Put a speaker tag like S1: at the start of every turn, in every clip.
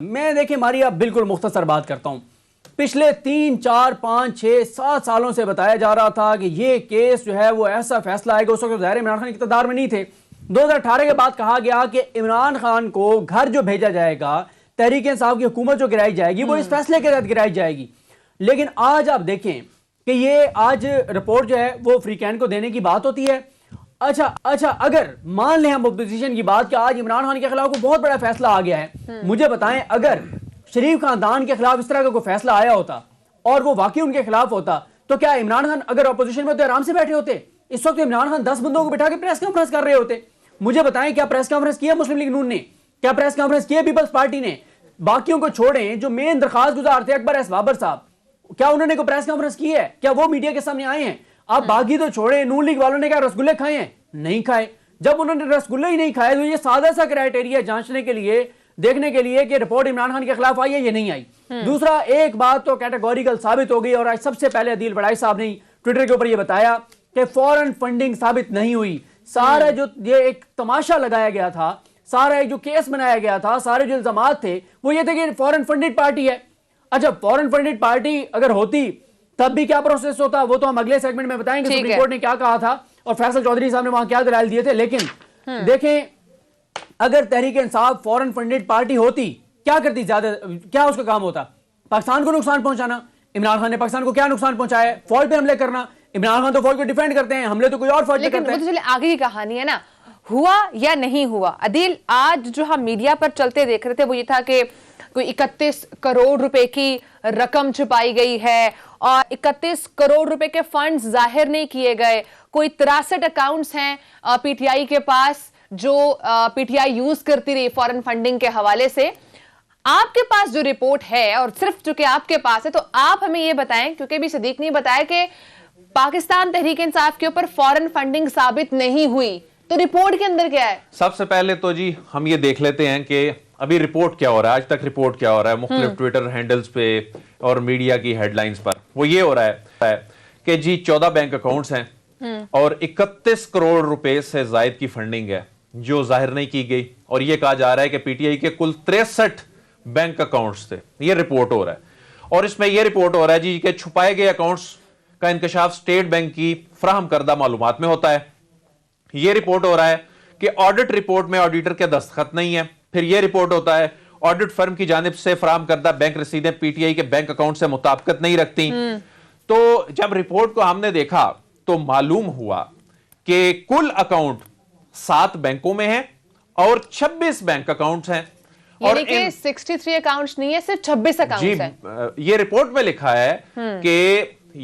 S1: मैं देखिए मारिया बिल्कुल मुख्तसर बात करता हूं। पिछले 3, 4, 5, 6, 7 सालों से बताया जा रहा था कि ये केस जो है वो ऐसा फैसला आएगा। उस वक्त ज़ाहिर इमरान खान इक़्तिदार में नहीं थे। 2018 के बाद कहा गया कि इमरान खान को घर जो भेजा जाएगा, तहरीक इंसाफ की हुकूमत जो गिराई जाएगी वो इस फैसले के तहत गिराई जाएगी। लेकिन आज आप देखें कि ये आज रिपोर्ट जो है वो फ्रीकैन को देने की बात होती है। अच्छा, अगर मान लें हम अपोजिशन की बात कि आज इमरान खान के खिलाफ कोई बहुत बड़ा फैसला आ गया है, मुझे बताएं अगर शरीफ खानदान के खिलाफ इस तरह का कोई फैसला आया होता और वो वाकई उनके खिलाफ होता तो क्या इमरान खान अगर अपोजिशन में होते आराम से बैठे होते? इस वक्त इमरान खान 10 बंदों को बिठा के प्रेस कॉन्फ्रेंस कर रहे होते। मुझे बताएं क्या प्रेस कॉन्फ्रेंस किया मुस्लिम लीग नून ने? क्या प्रेस कॉन्फ्रेंस किया पीपल्स पार्टी ने? बाकियों को छोड़ें, जो मेन दरखास्त गुजार थे अकबर एस बाबर साहब, क्या उन्होंने कोई प्रेस कॉन्फ्रेंस की है? क्या वो मीडिया के सामने आए हैं? आप बाकी तो छोड़े, नून लीग वालों ने क्या रसगुल्ले खाए हैं? नहीं खाए। जब उन्होंने रसगुल्ले ही नहीं खाए तो ये सादा सा क्राइटेरिया जांचने के लिए, देखने के लिए कि रिपोर्ट इमरान खान के खिलाफ आई है ये नहीं आई। दूसरा, एक बात तो कैटेगोरिकल साबित हो गई और आज सबसे पहले अदील बड़ाई साहब ने ट्विटर के ऊपर ये बताया कि फॉरेन फंडिंग साबित नहीं हुई। सारा जो ये एक तमाशा लगाया गया था, सारा एक जो केस बनाया गया था, सारे जो इल्जामात थे वो ये थे कि फॉरेन फंडेड पार्टी है। अच्छा, फॉरेन फंडेड पार्टी अगर होती तब भी क्या प्रोसेस होता वो तो हम अगले सेगमेंट में बताएंगे सुप्रीम कोर्ट ने क्या कहा था और फैसल चौधरी साहब ने वहां क्या दलाल दिए थे। लेकिन देखें, अगर Tehreek Insaf foreign funded party होती क्या करती? ज्यादा क्या उसका काम होता? पाकिस्तान को नुकसान पहुंचाना। इमरान खान ने पाकिस्तान को क्या नुकसान पहुंचाया? फौज पे हमले करना। इमरान खान तो फौज को डिफेंड करते हैं, हमले तो कोई और फौज पे करते हैं।
S2: लेकिन चलिए आगे की कहानी है ना, हुआ या नहीं हुआ। अदील, आज जो हम मीडिया पर चलते देख रहे थे वो ये था कि कोई 31 करोड़ रुपए की रकम छुपाई गई है और 31 करोड़ रुपए के फंड्स जाहिर नहीं किए गए। कोई 63 अकाउंट्स हैं पीटीआई के पास जो पीटीआई यूज करती रही फॉरेन फंडिंग के हवाले से। आपके पास जो रिपोर्ट है और सिर्फ चूंकि आपके पास है तो आप हमें यह बताएं, क्योंकि अभी सदीक ने बताया कि पाकिस्तान तहरीक इंसाफ के ऊपर फॉरेन फंडिंग साबित नहीं हुई, तो रिपोर्ट के अंदर क्या है?
S3: सबसे पहले तो जी हम ये देख लेते हैं कि अभी रिपोर्ट क्या हो रहा है, आज तक रिपोर्ट क्या हो रहा है मुख्तलिफ ट्विटर हैंडल्स पे और मीडिया की हेडलाइंस पर। वो ये हो रहा है कि जी 14 बैंक अकाउंट्स हैं और 31 करोड़ रुपए से जायद की फंडिंग है जो जाहिर नहीं की गई। और ये कहा जा रहा है कि पीटीआई के कुल 63 बैंक अकाउंट्स थे। ये रिपोर्ट हो रहा है और इसमें यह रिपोर्ट हो रहा है जी कि छुपाए गए अकाउंट्स का इंकशाफ स्टेट बैंक की फ्राहम करदा मालूमात में होता है। यह रिपोर्ट हो रहा है कि ऑडिट रिपोर्ट में ऑडिटर के दस्तखत नहीं है। फिर यह रिपोर्ट होता है ऑडिट फर्म की जानिब से फ्राहम करदा बैंक रसीदें पीटीआई के बैंक अकाउंट से मुताबिकत नहीं रखती। तो जब रिपोर्ट को हमने देखा तो मालूम हुआ कि कुल अकाउंट 7 बैंकों में है और 26 बैंक अकाउंट्स हैं।
S2: और 63 अकाउंट्स नहीं है, सिर्फ 26 अकाउंट्स हैं।
S3: ये रिपोर्ट में लिखा है कि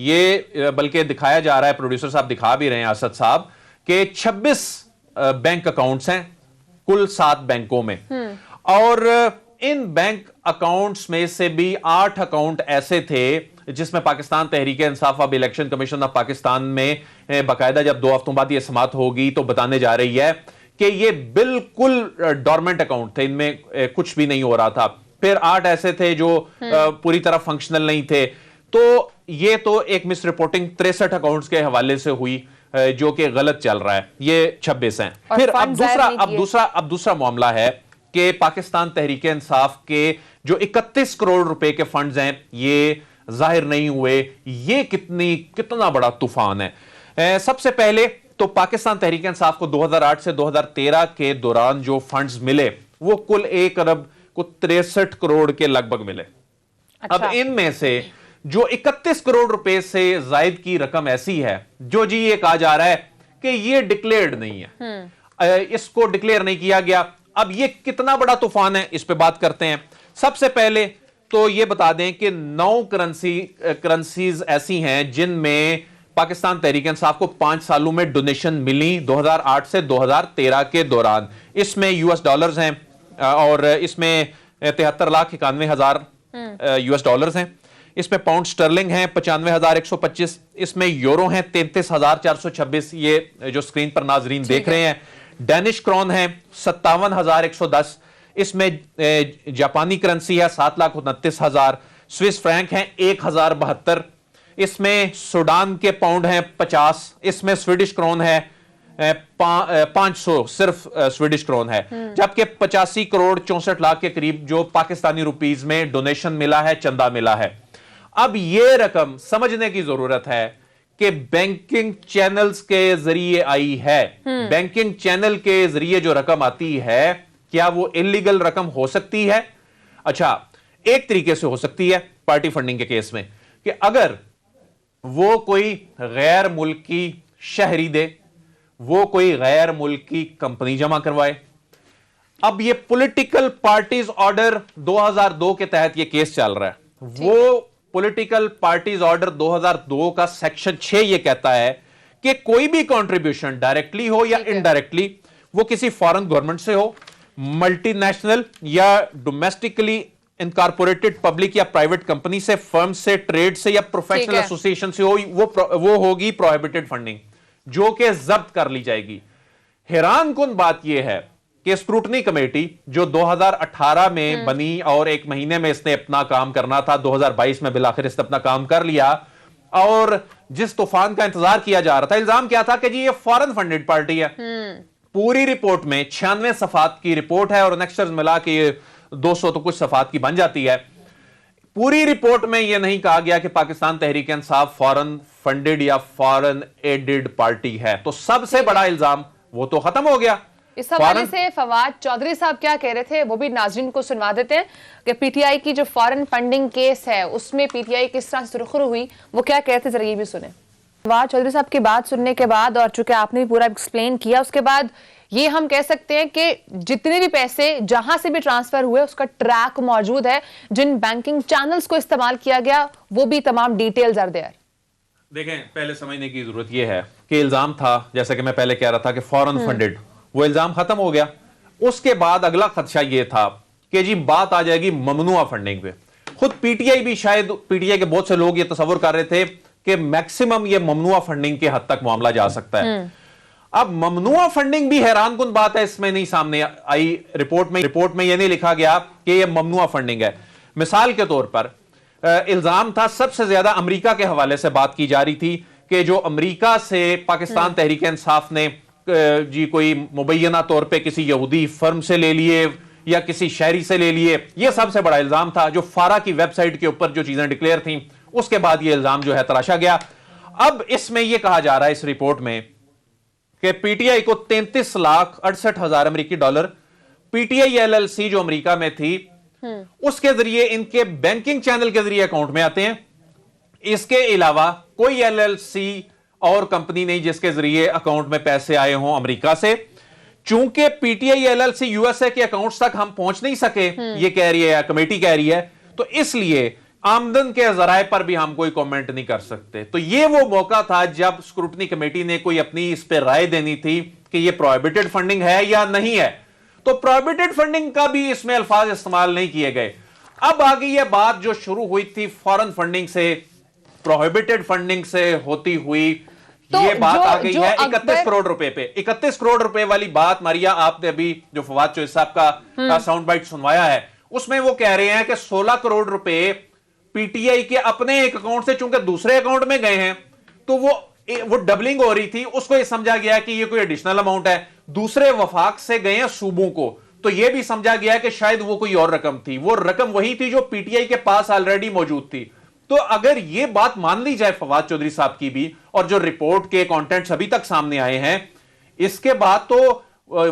S3: ये बल्कि दिखाया जा रहा है, प्रोड्यूसर साहब दिखा भी रहे हैं असद साहब, कि 26 बैंक अकाउंट्स हैं कुल 7 बैंकों में। और इन बैंक अकाउंट्स में से भी 8 अकाउंट ऐसे थे जिसमें पाकिस्तान तहरीक इंसाफ अब इलेक्शन कमीशन ऑफ पाकिस्तान में बाकायदा जब 2 हफ्तों बाद यह समात होगी तो बताने जा रही है कि ये बिल्कुल डोरमेंट अकाउंट थे, इनमें कुछ भी नहीं हो रहा था। फिर 8 ऐसे थे जो पूरी तरह फंक्शनल नहीं थे। तो ये तो एक मिस रिपोर्टिंग 63 अकाउंट्स के हवाले से हुई जो कि गलत चल रहा है। ये 26 हैं। फिर अब दूसरा मामला है कि पाकिस्तान तहरीक इंसाफ के जो 31 करोड़ रुपए के फंड्स हैं ये जाहिर नहीं हुए। ये कितना बड़ा तूफान है। सबसे पहले तो पाकिस्तान तहरीक इंसाफ को 2008 से 2013 के दौरान जो फंड्स मिले वो कुल 1 अरब को 63 करोड़ के लगभग मिले। अच्छा। अब इनमें से जो 31 करोड़ रुपए से जायद की रकम ऐसी है जो जी ये कहा जा रहा है कि ये डिक्लेयर्ड नहीं है, इसको डिक्लेयर नहीं किया गया। अब ये कितना बड़ा तूफान है, इस पे बात करते हैं। सबसे पहले तो ये बता दें कि 9 करेंसीज ऐसी हैं जिनमें पाकिस्तान तहरीक इंसाफ को 5 सालों में डोनेशन मिली 2008 से 2013 के दौरान। इसमें यूएस डॉलर्स हैं और इसमें 73,91,000 यूएस डॉलर्स हैं। इसमें पाउंड स्टर्लिंग हैं 95,125। इसमें यूरो हैं 33,426, ये जो स्क्रीन पर नाजरीन देख रहे हैं। डेनिश क्रॉन है 57,110। इसमें जापानी करेंसी है 7,29,000। स्विस फ्रैंक हैं 1,072। इसमें सूडान के पाउंड हैं 50। इसमें स्वीडिश क्रॉन है 500 सिर्फ स्वीडिश क्रोन है, जबकि 85 करोड़ 64 लाख के करीब जो पाकिस्तानी रुपीस में डोनेशन मिला है, चंदा मिला है। अब यह रकम समझने की जरूरत है कि बैंकिंग चैनल्स के जरिए आई है। बैंकिंग चैनल के जरिए जो रकम आती है, क्या वो इलीगल रकम हो सकती है? अच्छा, एक तरीके से हो सकती है पार्टी फंडिंग के केस में, कि अगर वो कोई गैर मुल्की शहरी दे, वो कोई गैर मुल्की कंपनी जमा करवाए। अब ये पॉलिटिकल पार्टीज ऑर्डर 2002 के तहत ये केस चल रहा है। वो पॉलिटिकल पार्टीज ऑर्डर 2002 का सेक्शन 6 ये कहता है कि कोई भी कंट्रीब्यूशन डायरेक्टली हो या इनडायरेक्टली, वो किसी फॉरेन गवर्नमेंट से हो, मल्टीनेशनल या डोमेस्टिकली इनकॉर्पोरेटेड पब्लिक या प्राइवेट कंपनी से, फर्म से, ट्रेड से या प्रोफेशनल एसोसिएशन से हो, वो होगी प्रोहिबिटेड फंडिंग, जो कि जब्त कर ली जाएगी। हैरानकुन बात यह है कि स्क्रूटनी कमेटी जो 2018 में बनी और एक महीने में इसने अपना काम करना था, 2022 में बिलाखिर इसने अपना काम कर लिया, और जिस तूफान का इंतजार किया जा रहा था, इल्जाम क्या था कि जी ये फॉरेन फंडेड पार्टी है। पूरी रिपोर्ट में 96 सफात की रिपोर्ट है और नेक्स्टर्स मिला के 200 तो कुछ सफात की बन जाती है। पूरी रिपोर्ट में यह नहीं कहा गया कि पाकिस्तान तहरीक इंसाफ फॉरेन फंडेड या फॉरेन एडेड पार्टी है। तो सबसे बड़ा इल्जाम वो तो खत्म हो गया।
S2: इस हवाले से फवाद चौधरी साहब क्या कह रहे थे वो भी नाजरीन को सुनवा देते हैं कि पीटीआई की जो फॉरेन फंडिंग केस है उसमें पीटीआई किस तरह सुरखरू हुई, वो क्या कह रहे थे, जरा ये भी सुने। फवाद चौधरी साहब की बात सुनने के बाद और चूंकि आपने पूरा एक्सप्लेन किया, उसके बाद ये हम कह सकते हैं कि जितने भी पैसे जहां से भी ट्रांसफर हुए उसका ट्रैक मौजूद है, जिन बैंकिंग चैनल्स को इस्तेमाल किया गया वो भी तमाम डिटेल्स आर देयर।
S3: देखें, पहले समझने की जरूरत यह है कि इल्जाम था, जैसा कि मैं पहले कह रहा था कि फॉरेन फंडेड, वो इल्जाम खत्म हो गया। उसके बाद अगला खदशा यह था कि जी बात आ जाएगी ममनुआ फंडिंग पे। खुद पीटीआई भी, शायद पीटीआई के बहुत से लोग ये तस्वर कर रहे थे कि मैक्सिमम ये ममनुआ फंडिंग के हद तक मामला जा सकता है। अब ममनुआ फंडिंग भी हैरानकुन बात है, इसमें नहीं सामने आई रिपोर्ट में यह नहीं लिखा गया कि यह ममनुआ फंडिंग है। मिसाल के तौर पर इल्जाम था, सबसे ज्यादा अमेरिका के हवाले से बात की जा रही थी कि जो अमेरिका से पाकिस्तान तहरीक इंसाफ ने जी कोई मुबैना तौर पे किसी यहूदी फर्म से ले लिए या किसी शहरी से ले लिए। यह सबसे बड़ा इल्जाम था, जो फारा की वेबसाइट के ऊपर जो चीजें डिक्लेयर थी उसके बाद यह इल्जाम जो है तराशा गया। अब इसमें यह कहा जा रहा है इस रिपोर्ट में कि पीटीआई को 33,68,000 अमेरिकी डॉलर पीटीआई एलएलसी जो अमेरिका में थी उसके जरिए इनके बैंकिंग चैनल के जरिए अकाउंट में आते हैं। इसके अलावा कोई एलएलसी और कंपनी नहीं जिसके जरिए अकाउंट में पैसे आए हों अमेरिका से। चूंकि पीटीआई एलएलसी यूएसए के अकाउंट्स तक हम पहुंच नहीं सके, ये कह रही है कमेटी कह रही है, तो इसलिए आमदन के जराए पर भी हम कोई कमेंट नहीं कर सकते। तो ये वो मौका था जब स्क्रूटनी कमेटी ने कोई अपनी इस पर राय देनी थी कि ये प्रोहिबिटेड फंडिंग है या नहीं है। तो प्रोहिबिटेड फंडिंग का भी इसमें अल्फाज इस्तेमाल नहीं किए गए। अब आगे ये बात जो शुरू हुई थी फॉरेन फंडिंग से, प्रोहिबिटेड फंडिंग से होती हुई, तो ये बात आ गई है 31 करोड़ रुपए पे। 31 करोड़ रुपए वाली बात मारिया, आपने अभी जो फवाद चौधरी साहब का साउंड बाइट सुनवाया है उसमें वो कह रहे हैं कि 16 करोड़ रुपए पीटीआई के अपने एक अकाउंट से चूंकि दूसरे अकाउंट में गए हैं, तो वो डबलिंग हो रही थी, उसको ये समझा गया कि ये कोई एडिशनल अमाउंट है। दूसरे वफाक से गए हैं सूबों को, तो ये भी समझा गया कि शायद वो कोई और रकम थी। वो रकम वही थी जो पीटीआई के पास ऑलरेडी मौजूद थी। तो अगर ये बात मान ली जाए फवाद चौधरी साहब की भी, और जो रिपोर्ट के कंटेंट्स अभी तक सामने आए हैं, इसके बाद तो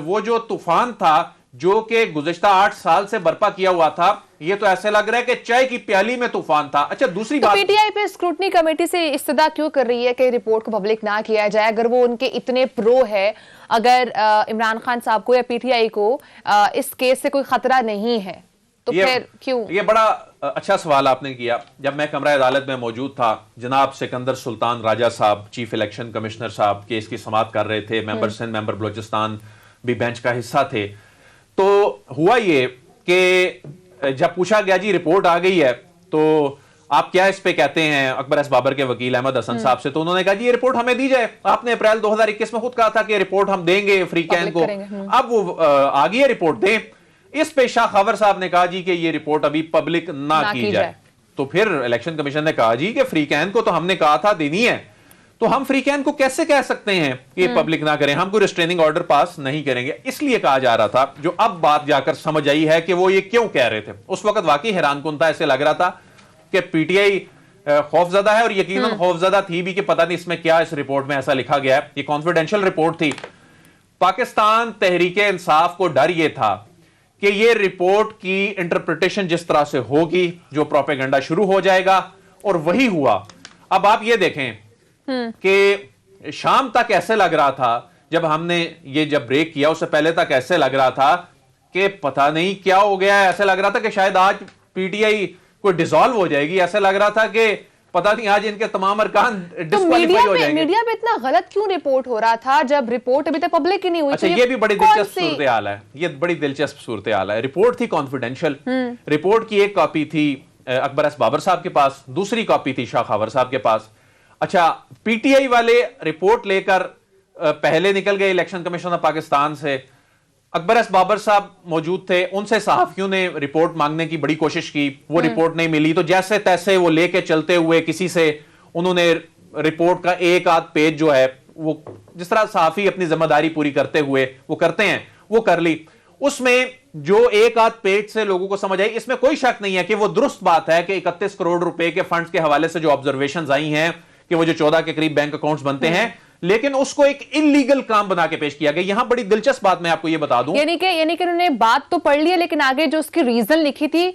S3: वो जो तूफान था जो कि गुज़िश्ता 8 साल से बर्पा किया हुआ था, ये तो ऐसे लग रहा है कि चाय की प्याली में तूफान था। अच्छा, दूसरी बात,
S2: पीटीआई पे स्क्रूटनी कमेटी से इस्तदा क्यों कर रही है कि रिपोर्ट को पब्लिक ना किया जाए? अगर वो उनके इतने प्रो है, अगर इमरान खान साहब को या पीटीआई को इस केस से कोई खतरा नहीं है, तो फिर क्यों?
S3: ये बड़ा अच्छा सवाल आपने किया। जब मैं कमरा अदालत में मौजूद था, जनाब सिकंदर सुल्तान राजा साहब, चीफ इलेक्शन कमिश्नर साहब केस की समाअत कर रहे थे, मेंबर सिंध, मेंबर बलोचिस्तान भी बेंच का हिस्सा थे। तो हुआ ये कि जब पूछा गया जी रिपोर्ट आ गई है तो आप क्या इस पे कहते हैं अकबर एस बाबर के वकील अहमद हसन साहब से, तो उन्होंने कहा जी ये रिपोर्ट हमें दी जाए। आपने अप्रैल 2021 में खुद कहा था कि रिपोर्ट हम देंगे फ्री कैन को। अब वो आ गई है, रिपोर्ट दें। इस पे शाह खबर साहब ने कहा जी कि ये रिपोर्ट अभी पब्लिक ना की जाए। तो फिर इलेक्शन कमीशन ने कहा जी कि फ्री कैन को तो हमने कहा था देनी है। तो हम फ्री कैन को कैसे कह सकते हैं कि पब्लिक ना करें, हम कोई रिस्ट्रेनिंग ऑर्डर पास नहीं करेंगे। इसलिए कहा जा रहा था, जो अब बात जाकर समझ आई है कि वो ये क्यों कह रहे थे। उस वक्त वाकई हैरानकुन था, ऐसे लग रहा था कि पीटीआई खौफजदा है, और यकीनन खौफजदा थी भी कि पता नहीं इसमें क्या इस रिपोर्ट में ऐसा लिखा गया है। ये कॉन्फिडेंशियल रिपोर्ट थी। पाकिस्तान तहरीके इंसाफ को डर यह था कि ये रिपोर्ट की इंटरप्रिटेशन जिस तरह से होगी, जो प्रोपेगेंडा शुरू हो जाएगा, और वही हुआ। अब आप ये देखें कि शाम तक ऐसे लग रहा था, जब हमने ये जब ब्रेक किया उससे पहले तक ऐसे लग रहा था कि पता नहीं क्या हो गया है। ऐसे लग रहा था कि शायद आज पीटीआई कोई डिसॉल्व हो जाएगी। ऐसे लग रहा था कि पता नहीं आज इनके तमाम अरकान डिस्क्वालीफाई हो जाएंगे।
S2: मीडिया पे इतना गलत क्यों रिपोर्ट हो रहा था जब रिपोर्ट अभी तक पब्लिक ही नहीं हुई?
S3: अच्छा, ये भी बड़ी दिलचस्प सूरत हाल है। ये बड़ी दिलचस्प सूरत हाल है। रिपोर्ट थी कॉन्फिडेंशियल। रिपोर्ट की एक कॉपी थी अकबर एस बाबर साहब के पास, दूसरी कॉपी थी शाह खावर साहब के पास। अच्छा, पीटीआई वाले रिपोर्ट लेकर पहले निकल गए इलेक्शन कमीशन ऑफ पाकिस्तान से। अकबर एस बाबर साहब मौजूद थे, उनसे सहाफियों ने रिपोर्ट मांगने की बड़ी कोशिश की, वो रिपोर्ट नहीं मिली, तो जैसे तैसे वो लेके चलते हुए किसी से उन्होंने रिपोर्ट का एक आध पेज जो है, वो जिस तरह सहाफी अपनी जिम्मेदारी पूरी करते हुए वो करते हैं, वो कर ली। उसमें जो एक आध पेज से लोगों को समझ आई, इसमें कोई शक नहीं है कि वो दुरुस्त बात है कि 31 करोड़ रुपए के फंड्स के हवाले से जो ऑब्जर्वेशंस आई हैं कि वो जो 14 के करीब बैंक अकाउंट्स बनते हैं, लेकिन उसको एक इलीगल काम बना के पेश किया गया। यहां बड़ी दिलचस्प बात मैं आपको ये बता दूं,
S2: यानी कि उन्होंने बात तो पढ़ ली है, लेकिन आगे जो उसकी रीजन लिखी थी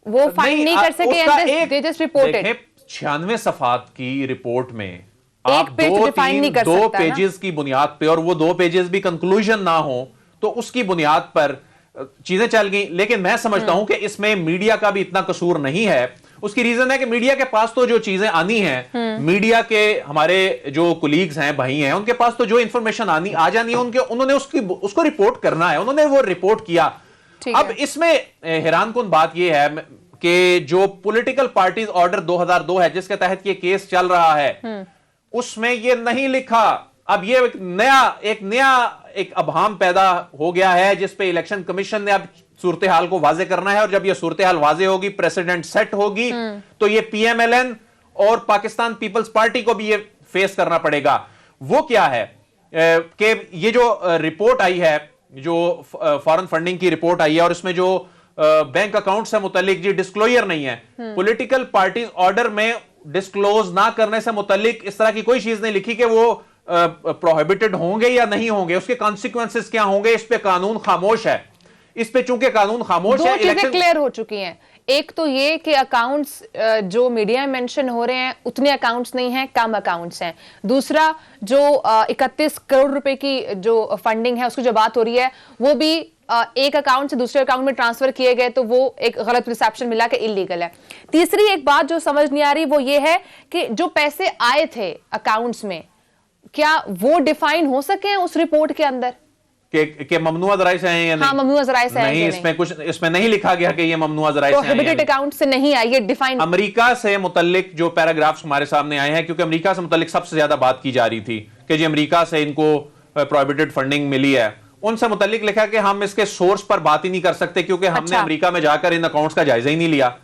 S2: वो फाइंड नहीं कर सके। दे जस्ट रिपोर्टेड
S3: 96 सफात की रिपोर्ट में
S2: एक
S3: आप
S2: पेज डिफाइन नहीं कर
S3: दो
S2: सकता
S3: पेजेस की बुनियाद पे, और वो 2 पेजेस भी कंक्लूजन ना हो, तो उसकी बुनियाद पर चीजें चल गई। लेकिन मैं समझता हूं कि इसमें मीडिया का भी इतना कसूर नहीं है। उसकी रीजन है कि मीडिया के पास तो जो चीजें आनी हैं, मीडिया के हमारे जो कुलीग्स हैं, भाई हैं, उनके पास तो जो इंफॉर्मेशन आ जानी है, उन्होंने उसको रिपोर्ट करना है, उन्होंने वो रिपोर्ट किया। अब इसमें हैरानकुन बात यह है कि जो पॉलिटिकल पार्टीज ऑर्डर 2002 है, जिसके तहत ये केस चल रहा है, उसमें ये नहीं लिखा। अब ये एक नया अभाम पैदा हो गया है, जिसपे इलेक्शन कमीशन ने अब सूरत हाल को वाजे करना है, और जब ये सूरत हाल वाजे होगी, प्रेसिडेंट सेट होगी, तो ये पीएमएलएन और पाकिस्तान पीपल्स पार्टी को भी ये फेस करना पड़ेगा। वो क्या है कि ये जो रिपोर्ट आई है, जो फॉरेन फंडिंग की रिपोर्ट आई है, और इसमें जो बैंक अकाउंट से मुतालिक जी डिस्क्लोजर नहीं है। पॉलिटिकल पार्टीज ऑर्डर में डिस्क्लोज ना करने से मुतालिक इस तरह की कोई चीज नहीं लिखी कि वो प्रोहिबिटेड होंगे या नहीं होंगे, उसके कॉन्सिक्वेंसेस क्या होंगे, इस पे कानून खामोश है। इस पे चूंकि कानून खामोश है,
S2: दो चीजें क्लियर हो चुकी हैं। एक तो ये कि अकाउंट्स जो मीडिया में मेंशन हो रहे हैं उतने अकाउंट्स नहीं हैं, कम अकाउंट्स हैं। दूसरा, जो 31 करोड़ रुपए की जो फंडिंग है उसकी जो बात हो रही है, वो भी एक अकाउंट से दूसरे अकाउंट में ट्रांसफर किए गए, तो वो एक गलत रिसेप्शन मिला कि इलीगल है। तीसरी एक बात जो समझ नहीं आ रही वो ये है कि जो पैसे आए थे अकाउंट्स में, क्या वो डिफाइन हो सके उस रिपोर्ट के अंदर
S3: कि ममनुआ ज़राए से हैं या नहीं?
S2: हाँ, ममनुआ ज़राए से
S3: नहीं, इसमें कुछ इसमें नहीं लिखा गया कि ये ममनुआ ज़राए से हैं।
S2: प्रोहिबिटेड अकाउंट से नहीं आई, ये डिफाइन।
S3: अमेरिका से मुतल्लिक जो पैराग्राफ्स हमारे सामने आए हैं, क्योंकि अमेरिका से मुतल्लिक सबसे ज्यादा बात की जा रही थी कि जी अमेरिका से इनको प्रोहिबिटेड फंडिंग मिली है, उनसे मुतल्लिक लिखा कि हम इसके सोर्स पर बात ही नहीं कर सकते क्योंकि हमने अमेरिका में जाकर इन अकाउंट्स का जायजा ही नहीं लिया।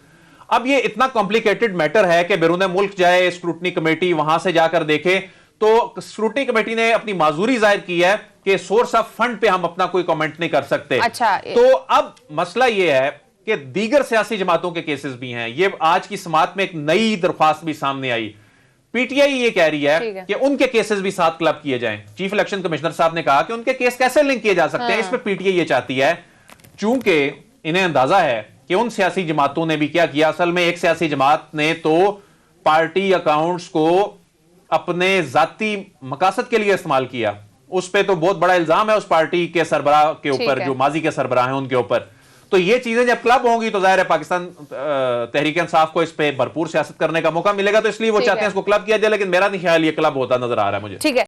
S3: अब ये इतना कॉम्प्लिकेटेड मैटर है कि बैरून मुल्क जाए स्क्रूटनी कमेटी, वहां से जाकर देखे, तो स्क्रूटनी कमेटी ने अपनी माजूरी जाहिर की है कि सोर्स ऑफ फंड पे हम अपना कोई कमेंट नहीं कर सकते।
S2: अच्छा,
S3: तो अब मसला यह है कि दीगर सियासी जमातों के केसेस भी हैं। ये आज की समात में एक नई दरख्वास्त भी सामने आई। पीटीआई ये कह रही है कि उनके केसेस भी साथ क्लब किए जाएं। चीफ इलेक्शन कमिश्नर साहब ने कहा कि उनके केस कैसे लिंक किए जा सकते हैं। इस पे पीटीआई ये चाहती है, चूंकि इन्हें अंदाजा है कि उन सियासी जमातों ने भी क्या किया। असल में एक सियासी जमात ने तो पार्टी अकाउंट्स को अपने जाती मकासद के लिए इस्तेमाल किया। उस पे तो बहुत बड़ा इल्जाम है उस पार्टी के सरबराह के ऊपर, जो माजी के सरबराह हैं उनके ऊपर। तो ये चीजें जब क्लब होंगी तो जाहिर है पाकिस्तान तहरीक इंसाफ को इस पे भरपूर सियासत करने का मौका मिलेगा, तो इसलिए वो चाहते हैं इसको क्लब किया जाए। लेकिन मेरा नहीं ख्याल ये क्लब होता नजर आ रहा है मुझे।
S2: ठीक है।